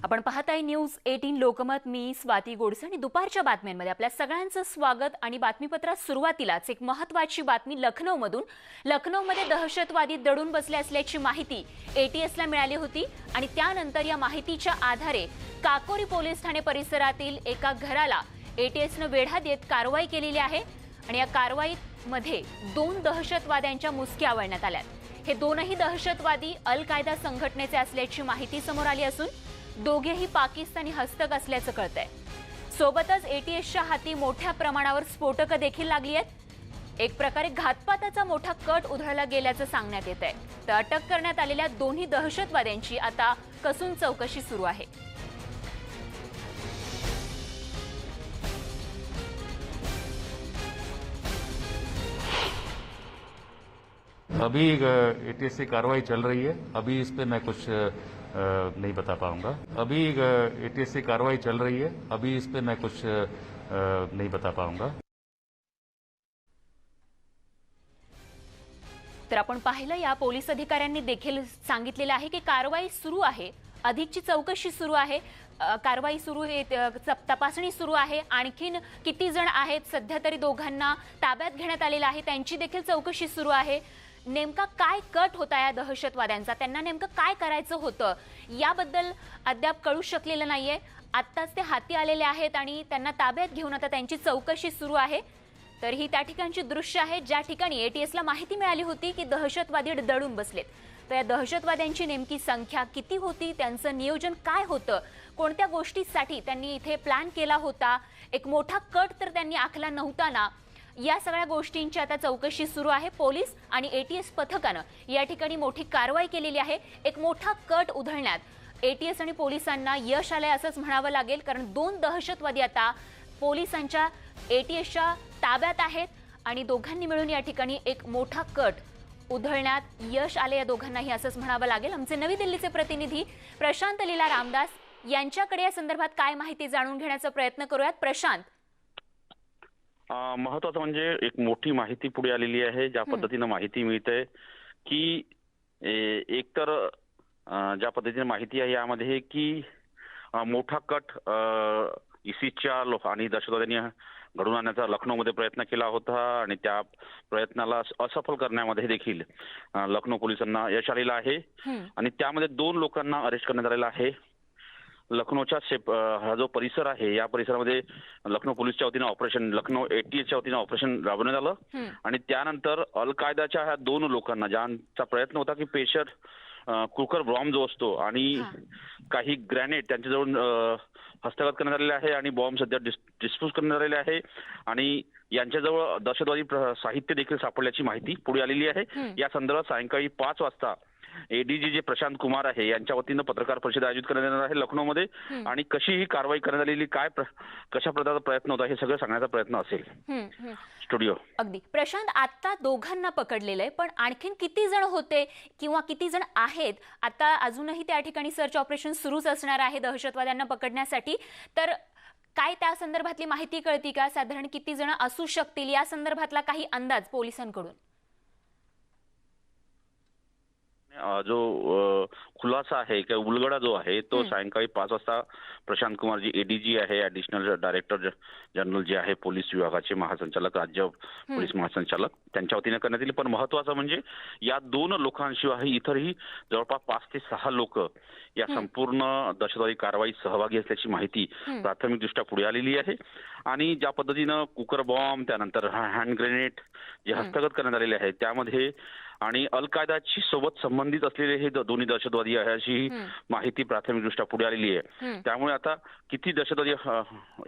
आपण पाहत आहे न्यूज 18 लोकमत. मी स्वाती गोडसे आणि दुपारच्या बातम्यांमध्ये आपल्या सगळ्यांचं स्वागत. आणि बातमीपत्रात सुरुवातीलाच एक महत्त्वाची बातमी लखनौमध्ये दहशतवादी दडून बसले असल्याची माहिती एटीएसला मिळाली होती आणि त्यानंतर या माहितीच्या आधारे काकोरी पोलीस ठाणे परिसरातील एका घराला एटीएसने वेढा देत कारवाई केलेली आहे आणि या कारवाईमध्ये 2 दहशतवाद्यांच्या मुसक्या आवळण्यात आल्या. हे दोनही दहशतवादी अल कायदा संघटनेचे असल्याची माहिती समोर आली असून दोघेही पाकिस्तानी हस्तक असल्याचं कळतंय. सोबतच एटीएसच्या हाती मोठ्या प्रमाणावर स्फोटकं देखील लागली आहेत. एक प्रकारे घातपाताचा मोठा कट उधळला गेल्याचं सांगण्यात येत आहे. तर अटक करण्यात आलेल्या दोन्ही दहशतवाद्यांची आता कसून चौकशी सुरू आहे. अभी एटीएस से कार्रवाई चल रही है. अभी इस पे मैं कुछ नहीं बता पाऊंगा. अभी एटीएस से कार्रवाई चल रही है. अभी इस पे मैं कुछ नहीं बता पाऊंगा. तर आपण पाहिलं या पोलीस अधिकाऱ्यांनी देखील सांगितलेलं आहे की कारवाई सुरू आहे, अधिकची चौकशी सुरू आहे, कारवाई सुरू आहे, तपासणी सुरू आहे. आणखीन किती जण आहेत, सध्या तरी दोघांना ताब्यात घेण्यात आलेलं आहे, त्यांची देखील चौकशी सुरू आहे. नेमका काय कट होता या दहशतवाद्यांचा, त्यांना नेमकं काय करायचं होतं याबद्दल अद्याप कळू शकलेलं नाहीये. आत्ताच ते हाती आलेले आहेत आणि त्यांना ताब्यात घेऊन आता त्यांची चौकशी सुरू आहे. तर ही त्या ठिकाणची दृश्य आहे ज्या ठिकाणी एटीएसला माहिती मिळाली होती की दहशतवादी दडून बसलेत. तर या दहशतवाद्यांची नेमकी संख्या किती होती, त्यांचं नियोजन काय होतं, कोणत्या गोष्टीसाठी त्यांनी इथे प्लॅन केला होता, एक मोठा कट तर त्यांनी आखला नव्हता ना, या सगळ्या गोष्टींची आता चौकशी सुरू आहे. पोलीस आणि एटीएस पथकानं या ठिकाणी मोठी कारवाई केलेली आहे. एक मोठा कट उधळण्यात एटीएस आणि पोलिसांना यश आलंय असंच म्हणावं लागेल, कारण 2 दहशतवादी आता पोलिसांच्या एटीएसच्या ताब्यात आहेत आणि दोघांनी मिळून या ठिकाणी एक मोठा कट उधळण्यात यश आले या दोघांनाही असंच म्हणावं लागेल. आमचे नवी दिल्लीचे प्रतिनिधी प्रशांत लीला रामदास यांच्याकडे या संदर्भात काय माहिती जाणून घेण्याचा प्रयत्न करूयात. प्रशांत, महत्वाचं म्हणजे एक मोठी माहिती पुढे आलेली आहे. ज्या पद्धतीनं माहिती मिळते की एकतर ज्या पद्धतीने माहिती आहे यामध्ये की मोठा कट इसिसच्या आणि दहशतवाद्यांनी घडून आणण्याचा लखनौमध्ये प्रयत्न केला होता आणि त्या प्रयत्नाला असफल करण्यामध्ये देखील लखनौ पोलिसांना यश आलेलं आहे. आणि त्यामध्ये 2 लोकांना अरेस्ट करण्यात आलेला आहे. लखनौच्या हा जो परिसर आहे या परिसरामध्ये लखनौ पोलीसच्या वतीनं ऑपरेशन, लखनौ एटीएसच्या वतीनं ऑपरेशन राबवण्यात आलं आणि त्यानंतर अल कायदाच्या ह्या 2 लोकांना, ज्यांचा प्रयत्न होता की पेशर कुकर बॉम्ब जो असतो आणि काही ग्रॅनेड त्यांच्याजवळ हस्तगत करण्यात आलेले आहे आणि बॉम्ब सध्या डिस्पोज करण्यात आलेले आहे आणि यांच्याजवळ दहशतवादी साहित्य देखील सापडल्याची माहिती पुढे आलेली आहे. या संदर्भात सायंकाळी 5 वाजता एडीजी जे प्रशांत कुमार आहे यांच्या वतीनं पत्रकार परिषद आयोजित करण्यात येणार आहे लखनौमध्ये. आणि कशी ही कारवाई करण्यात आलेली, काय कशा प्रकारचा प्रयत्न होता हे सगळं सांगण्याचा प्रयत्न असेल. स्टुडिओ अगदी. प्रशांत, आता दोघांना पकडलेलं आहे, पण आणखीन किती जण होते किंवा किती जण आहेत? आता अजूनही त्या ठिकाणी सर्च ऑपरेशन सुरूच असणार आहे दहशतवाद्यांना पकडण्यासाठी. तर काय त्या संदर्भातली माहिती कळती का? साधारण किती जण असू शकतील या संदर्भातला काही अंदाज पोलिसांकडून? जो खुलासा आहे किंवा उलगडा जो आहे तो सायंकाळी 5 वाजता प्रशांत कुमार जी एडीजी आहे, ऍडिशनल डायरेक्टर जनरल जे आहे पोलीस विभागाचे महासंचालक, राज्य पोलीस महासंचालक, त्यांच्या वतीने करण्यात येईल. पण महत्वाचं म्हणजे या 2 लोकांशिवाय इतरही जवळपास 5 ते 6 लोक या संपूर्ण दहशतवादी कारवाईत सहभागी असल्याची माहिती प्राथमिकदृष्ट्या पुढे आलेली आहे. आणि ज्या पद्धतीनं कुकर बॉम्ब, त्यानंतर हँड ग्रेनेड जे हस्तगत करण्यात आलेले आहेत त्यामध्ये आणि अल कायदाची सोबत संबंधित असलेले हे दोन्ही दहशतवादी आहे अशी माहिती प्राथमिकदृष्ट्या पुढे आलेली आहे. त्यामुळे आता किती दहशतवादी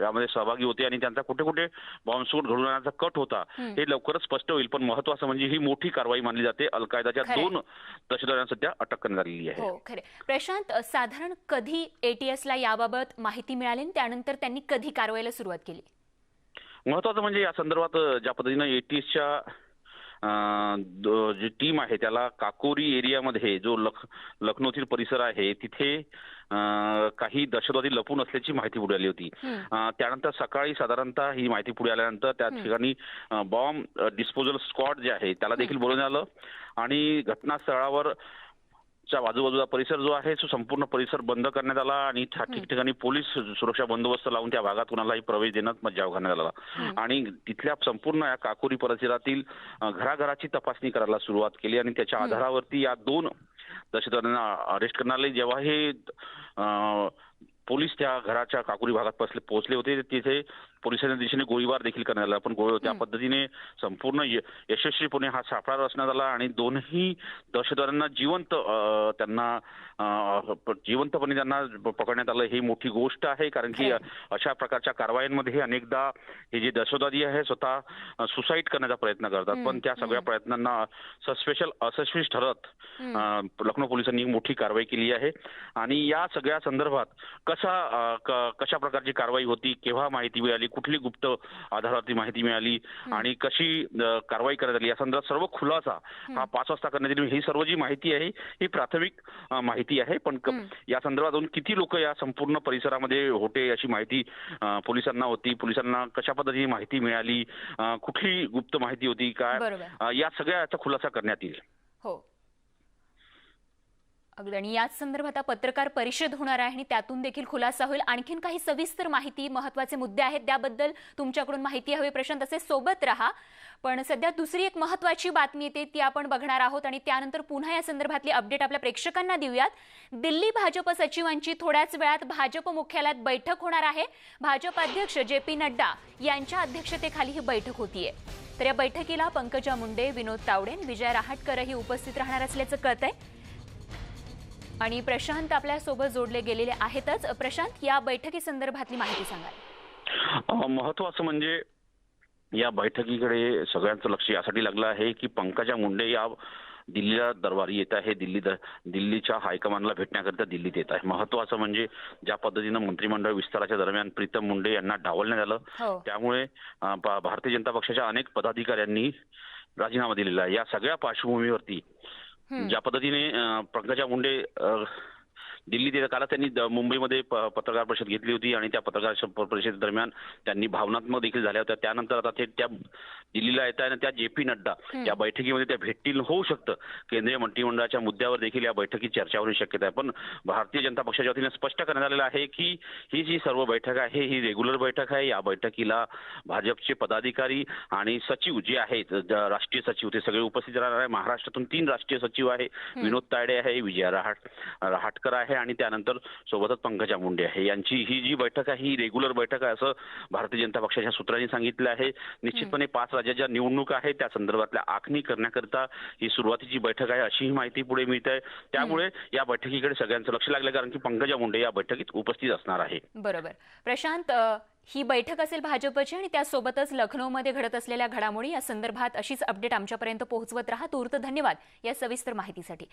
यामध्ये सहभागी होते आणि त्यांचा कुठे कुठे बॉम्बस्फोट घडून आणण्याचा कट होता हे लवकरच स्पष्ट होईल. पण महत्वाचं म्हणजे ही मोठी कारवाई मानली जाते. अल कायदाच्या 2 दहशतवाद्यांना सध्या अटक करण्यात आलेली आहे. हो, खरे. प्रशांत, साधारण कधी एटीएसला याबाबत माहिती मिळाली आणि त्यानंतर त्यांनी कधी कारवाईला सुरुवात केली? महत्वाचं म्हणजे या संदर्भात ज्या पद्धतीनं एटीएसच्या जी टीम आहे त्याला काकोरी एरियामध्ये जो लखनौतील परिसर आहे तिथे काही दहशतवादी लपून असल्याची माहिती पुढे आली होती. त्यानंतर सकाळी साधारणतः ही माहिती पुढे आल्यानंतर त्या ठिकाणी बॉम्ब डिस्पोजल स्क्वॉड जे आहे त्याला देखील बोलवण्यात आलं आणि घटनास्थळावर च्या आजूबाजूचा परिसर जो आहे तो संपूर्ण परिसर बंद करण्यात आला आणि ठिकठिकाणी पोलीस सुरक्षा बंदोबस्त लावून त्या भागात कुणालाही प्रवेश देण्यात मज्जाव घालण्यात आला आणि तिथल्या संपूर्ण या काकोरी परिसरातील घराघराची तपासणी करायला सुरुवात केली आणि त्याच्या आधारावरती या 2 दहशतवाद्यांना अरेस्ट करण्यात आले. जेव्हा हे पोलीस त्या घराच्या काकोरी भागात पोहोचले होते तिथे पोलिसांच्या दिशेने गोळीबार देखील करण्यात आला. पण त्या पद्धतीने संपूर्ण यशस्वीपणे हा सापळा रचण्यात आला आणि 2ही दहशतवाद्यांना जिवंतपणे त्यांना पकडण्यात आलं. ही मोठी गोष्ट आहे कारण की अशा प्रकारच्या कारवायांमध्ये अनेकदा हे जे दहशतवादी आहे स्वतः सुसाईड करण्याचा प्रयत्न करतात. पण त्या सगळ्या प्रयत्नांना अयशस्वी ठरत लखनौ पोलिसांनी मोठी कारवाई केली आहे आणि या सगळ्या संदर्भात कशा प्रकारची कारवाई होती, केव्हा माहिती मिळाली, कुठली गुप्त आधारावरती माहिती मिळाली आणि कशी कारवाई करण्यात आली या संदर्भात सर्व खुलासा हा 5 वाजता करण्यात येईल. ही सर्व जी माहिती आहे ही प्राथमिक माहिती आहे. पण या संदर्भात किती लोक या संपूर्ण परिसरामध्ये होते अशी माहिती पोलिसांना होती, पोलिसांना कशा पद्धतीने माहिती मिळाली, कुठली गुप्त माहिती होती काय, या सगळ्याचा खुलासा करण्यात येईल. हो अगदी. आणि याच संदर्भात पत्रकार परिषद होणार आहे आणि त्यातून देखील खुलासा होईल. आणखीन काही सविस्तर माहिती, महत्त्वाचे मुद्दे आहेत त्याबद्दल तुमच्याकडून माहिती हवी प्रशांत, असे सोबत राहा. पण सध्या दुसरी एक महत्त्वाची बातमी येते ती आपण बघणार आहोत आणि त्यानंतर पुन्हा या संदर्भातली अपडेट आपल्या प्रेक्षकांना देऊयात. दिल्ली भाजप सचिवांची थोड्याच वेळात भाजप मुख्यालयात बैठक होणार आहे. भाजप अध्यक्ष JP नड्डा यांच्या अध्यक्षतेखाली ही बैठक होतीये. तर या बैठकीला पंकजा मुंडे, विनोद तावडे, विजय रहाटकरही उपस्थित राहणार असल्याचं कळतंय. आणि प्रशांत आपल्या सोबत जोडले गेलेले आहेतच. प्रशांत, या बैठकी संदर्भातली माहिती सांगा. महत्त्वाचं म्हणजे या बैठकीकडे सगळ्यांचं लक्ष यासाठी लागलं आहे की पंकजा मुंडे या दिल्लीला दरबारी येत आहे, दिल्लीच्या हायकमांडला भेटण्याकरिता दिल्लीत येत आहे. महत्त्वाचं म्हणजे ज्या पद्धतीनं मंत्रिमंडळ विस्ताराच्या दरम्यान प्रीतम मुंडे यांना डावलण्यात आलं त्यामुळे भारतीय जनता पक्षाच्या अनेक पदाधिकाऱ्यांनी राजीनामा दिलेला आहे. या सगळ्या पार्श्वभूमीवरती ज्या पद्धतीने पंकजा मुंडे दिल्लीत येतात, काल त्यांनी मुंबईमध्ये पत्रकार परिषद घेतली होती आणि त्या पत्रकार परिषदेदरम्यान त्यांनी भावनात्मक देखील झाल्या होत्या. त्यानंतर आता ते त्या दिल्लीला येत आहे आणि त्या JP नड्डा या बैठकीमध्ये त्या भेटतील. होऊ शकतं केंद्रीय मंत्रिमंडळाच्या मुद्द्यावर देखील या बैठकीत चर्चा होण्याची शक्यता आहे. पण भारतीय जनता पक्षाच्या वतीने स्पष्ट करण्यात आलेलं आहे की ही जी सर्व बैठक आहे ही रेग्युलर बैठक आहे. या बैठकीला भाजपचे पदाधिकारी आणि सचिव जे आहेत, राष्ट्रीय सचिव, ते सगळे उपस्थित राहणार आहे. महाराष्ट्रातून 3 राष्ट्रीय सचिव आहे, विनोद तावडे आहे, विजय रहाटकर आहे आणि त्यानंतर सोबतच पंकजा मुंडे आहे. यांची ही जी बैठक आहे ही रेग्युलर बैठक आहे असं भारतीय जनता पक्षाच्या सूत्रांनी सांगितलं आहे. निश्चितपणे 5 राज्याच्या निवडणूक आहे त्या संदर्भातल्या आखणी करण्याकरता ही सुरुवातीची बैठक आहे अशी ही माहिती पुढे मिळत आहे. त्यामुळे या बैठकीकडे सगळ्यांचं लक्ष लागलं कारण की पंकजा मुंडे या बैठकीत उपस्थित असणार आहे. बरोबर. प्रशांत, ही बैठक असेल भाजपची आणि त्यासोबतच लखनौमध्ये घडत असलेल्या घडामोडी या संदर्भात अशीच अपडेट आमच्यापर्यंत पोहोचवत राहा. तूर्त धन्यवाद या सविस्तर माहितीसाठी.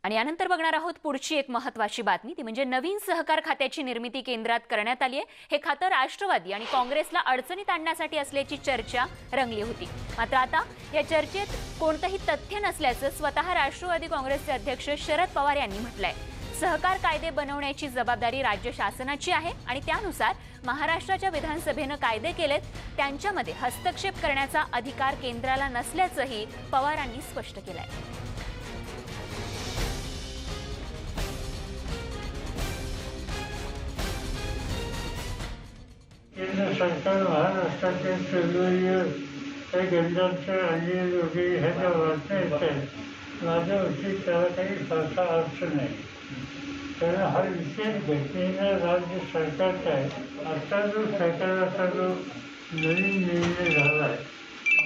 आणि यानंतर बघणार आहोत पुढची एक महत्त्वाची बातमी, ती म्हणजे नवीन सहकार खात्याची निर्मिती केंद्रात करण्यात आली आहे. हे खातं राष्ट्रवादी आणि काँग्रेसला अडचणीत आणण्यासाठी असल्याची चर्चा रंगली होती. मात्र आता या चर्चेत कोणतंही तथ्य नसल्याचं स्वतः राष्ट्रवादी काँग्रेसचे अध्यक्ष शरद पवार यांनी म्हटलंय. सहकार कायदे बनवण्याची जबाबदारी राज्य शासनाची आहे आणि त्यानुसार महाराष्ट्राच्या विधानसभेनं कायदे केलेत, त्यांच्यामध्ये हस्तक्षेप करण्याचा अधिकार केंद्राला नसल्याचंही पवारांनी स्पष्ट केलंय. केंद्र सरकार महाराष्ट्राचे फेब्रुवारीवर काही गंजांचं आणि वगैरे ह्याच्या वार्ता येत आहेत. माझ्या वरती त्याला काही फारसा अर्थ नाही, कारण हा विशेष घटनेला राज्य सरकारचा आहे. आता जो सरकाराचा जो नवीन निर्णय झाला आहे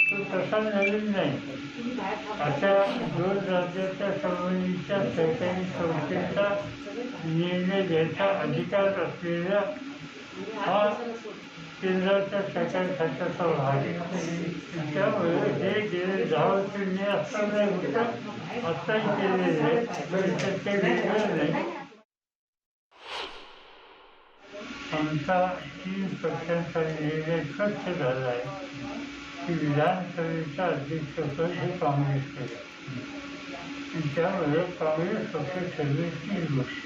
तो तसा नवीन नाही. आता 2 राज्याच्या संबंधीच्या सरकारी संस्थेचा निर्णय घ्यायचा अधिकार असलेला हा केंद्राच्या सरकारी खात्याचा भाग आहे. त्यामुळे हे गेले 10 वर्ष मी असताना होतं, आत्ताही केलेले आहे, ते वेगळं नाही. आमचा 3 पक्षांचा निर्णय स्वच्छ झाला आहे की विधानसभेचं अध्यक्षपद हे काँग्रेसकडे, त्यामुळे काँग्रेस पक्ष ठरले 3 वर्ष.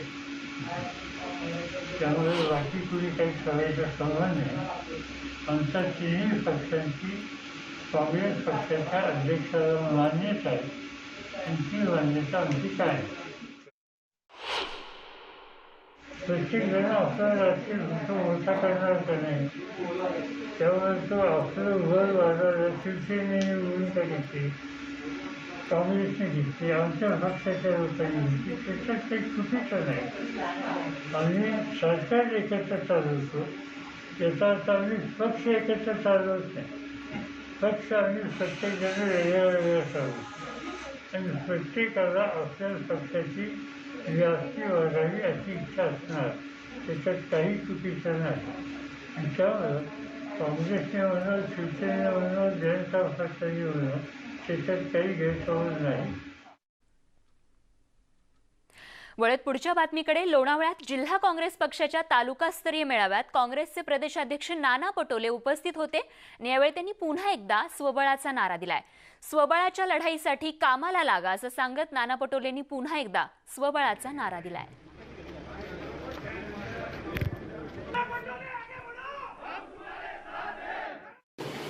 त्यामुळे बाकी कुणी काही करायचा संबंध नाही. आमच्या 3ही पक्षांची काँग्रेस पक्षाच्या अध्यक्षाला मान्यता आहे त्यांची मान्यता आमची काय. प्रत्येक जण आपला राजकीय तो मोठा करणार का नाही, त्यामुळे तो आपलं घर वाढवलं. शिवसेनेने भूमिका घेतली, काँग्रेसने घेतली, आमच्या पक्षाच्या लोकांनी घेतली, त्याच्यात काही चुकीचं नाही. आम्ही सरकार एकत्र चालवतो, त्याचा अर्थ आम्ही पक्ष एकत्र चालवत नाही. पक्ष आम्ही प्रत्येक जण वेगळ्या वेगळ्या चालवतो आणि प्रत्येकाला आपल्या पक्षाची व्याप्ती वाढावी अशी इच्छा असणार, त्याच्यात काही चुकीचं नाही. आणि त्यामुळं काँग्रेसने म्हणून, शिवसेनेने म्हणून, जनता पक्षाने म्हणून त्याच्यात काही गैरसमज नाही. वळत पुढच्या बातमीकडे. लोणावळ्यात जिल्हा काँग्रेस पक्षाच्या तालुकास्तरीय मेळाव्यात काँग्रेसचे प्रदेशाध्यक्ष नाना पटोले उपस्थित होते आणि यावेळी त्यांनी पुन्हा एकदा स्वबळाचा नारा दिलाय. स्वबळाच्या लढाईसाठी कामाला लागा असं सांगत नाना पटोलेंनी पुन्हा एकदा स्वबळाचा नारा दिलाय.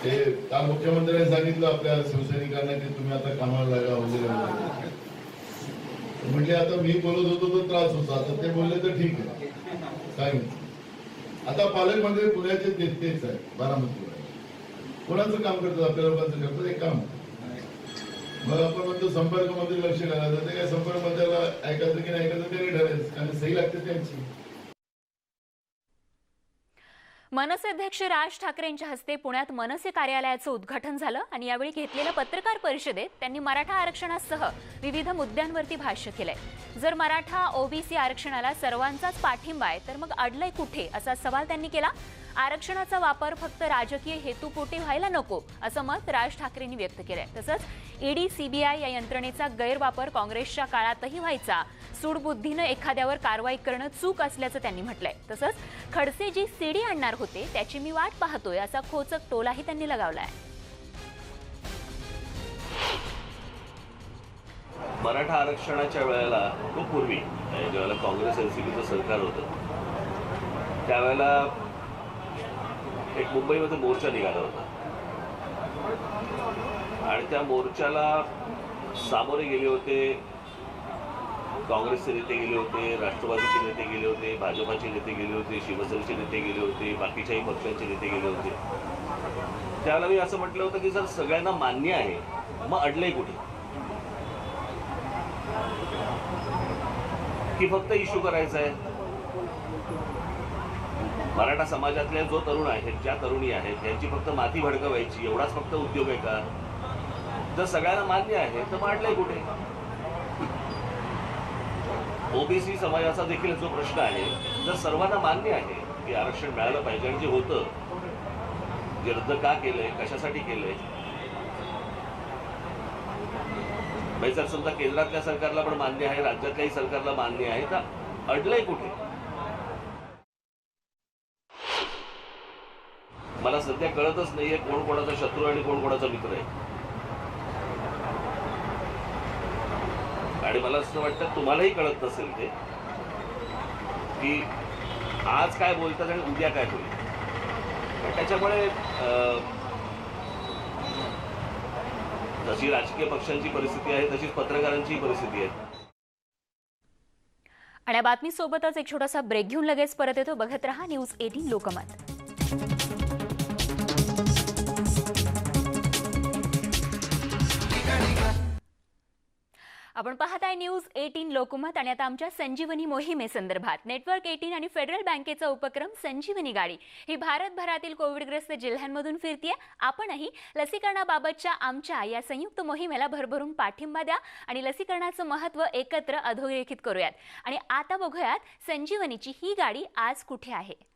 ते काल मुख्यमंत्र्यांनी सांगितलं आपल्या शिवसैनिकांना की तुम्ही आता कामाला लागा वगैरे. म्हणजे आता मी बोलत होतो तो त्रास होता, आता ते बोलले तर ठीक आहे सांगितलं. आता पालकमंत्री पुण्याचे तेच आहे, बारामतीवर. कोणाचं काम करतात? आपल्या लोकांचं करतात एक काम. मग आपण म्हणतो संपर्क मंत्री लक्ष घालायचं, ते काय संपर्क मंत्र्याला ऐकायचं की नाही ऐकायचं ते नाही ठरायचं, कारण सही लागते त्यांची. मनसे अध्यक्ष राज ठाकरे यांच्या हस्ते पुण्यात मनसे कार्यालयाचं उद्घाटन झालं आणि यावेळी घेतलेल्या पत्रकार परिषदेत त्यांनी मराठा आरक्षणासह विविध मुद्द्यांवरती भाष्य केलंय. जर मराठा ओबीसी आरक्षणाला सर्वांचाच पाठिंबा आहे तर मग अडलंय कुठे असा सवाल त्यांनी केला. आरक्षणाचा वापर फक्त राजकीय हेतूपोटी व्हायला नको असं मत राज ठाकरेंनी व्यक्त केलंय. तसंच ईडी सीबीआय या यंत्रणेचा गैरवापर काँग्रेसच्या काळातही व्हायचा, सूडबुद्धीनं एखाद्यावर कारवाई करणं चूक असल्याचं त्यांनी म्हटलंय. तसंच खडसे जी सीडी आणणार होते त्याची मी वाट पाहतोय असा खोचक टोलाही त्यांनी लगावलाय. मराठा आरक्षणाच्या वेळेला खूप पूर्वी ज्यावेळेला काँग्रेस एनसीपीचं सरकार होतं त्यावेळेला एक मुंबईमध्ये मोर्चा निघाला होता आणि त्या मोर्चाला सामोरे गेले होते काँग्रेसचे नेते गेले होते, राष्ट्रवादीचे नेते गेले होते, भाजपाचे नेते गेले होते, शिवसेनेचे नेते गेले होते, बाकीच्याही पक्षांचे नेते गेले होते. त्यावेळेला मी असं म्हटलं होतं की जर सगळ्यांना मान्य आहे मग अडलंय कुठे, की फक्त इश्यू करायचा आहे. मराठा समाजातल्या जो तरुण आहेत, ज्या तरुणी आहेत यांची फक्त माती भडकवायची एवढाच फक्त उद्योग आहे का? जर सगळ्यांना मान्य आहे तर मांडलंय कुठे? ओबीसी समाजाचा देखील जो प्रश्न आहे, जर सर्वांना मान्य आहे की आरक्षण मिळालं पाहिजे आणि जे होतं जे रद्द का केलंय, कशासाठी केलंय, म्हणजे जर समजा केंद्रातल्या सरकारला पण मान्य आहे, राज्यातल्याही सरकारला मान्य आहे, तर अडलंय कुठे? मला सध्या कळतच नाहीये कोण कोणाचा शत्रू आणि कोण कोणाचा मित्र आहे. आणि मला असं वाटतं तुम्हालाही कळत नसेल ते की आज काय बोलतात आणि उद्या काय होईल. त्याच्यामुळे जशी राजकीय पक्षांची परिस्थिती आहे तशीच पत्रकारांची परिस्थिती आहे. आणि या बातमीसोबतच एक छोटासा ब्रेक घेऊन लगेच परत येतो. बघत रहा न्यूज 18 लोकमत. आपण पाहताय न्यूज 18 लोकमत आणि आता आमच्या संजीवनी मोहिमेसंदर्भात. नेटवर्क 18 आणि फेडरल बँकेचा उपक्रम संजीवनी गाडी ही भारतभरातील कोविडग्रस्त जिल्ह्यांमधून फिरतीये. आपणही लसीकरणाबाबतच्या आमच्या या संयुक्त मोहिमेला भरभरून पाठिंबा द्या आणि लसीकरणाचं महत्त्व एकत्र अधोरेखित करूयात. आणि आता बघूयात संजीवनीची ही गाडी आज कुठे आहे.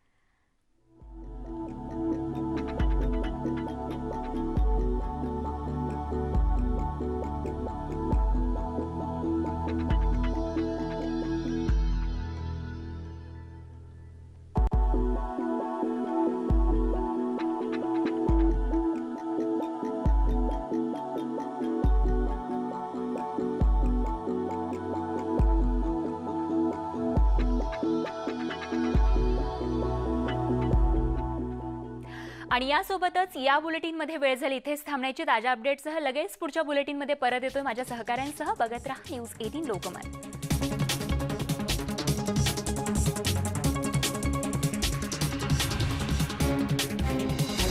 आणि यासोबतच या बुलेटिनमध्ये वेळ झाली इथेच थांबण्याची. ताज्या अपडेटसह लगेच पुढच्या बुलेटिनमध्ये परत येतोय माझ्या सहकाऱ्यांसह. बघत राहा न्यूज 18 लोकमत.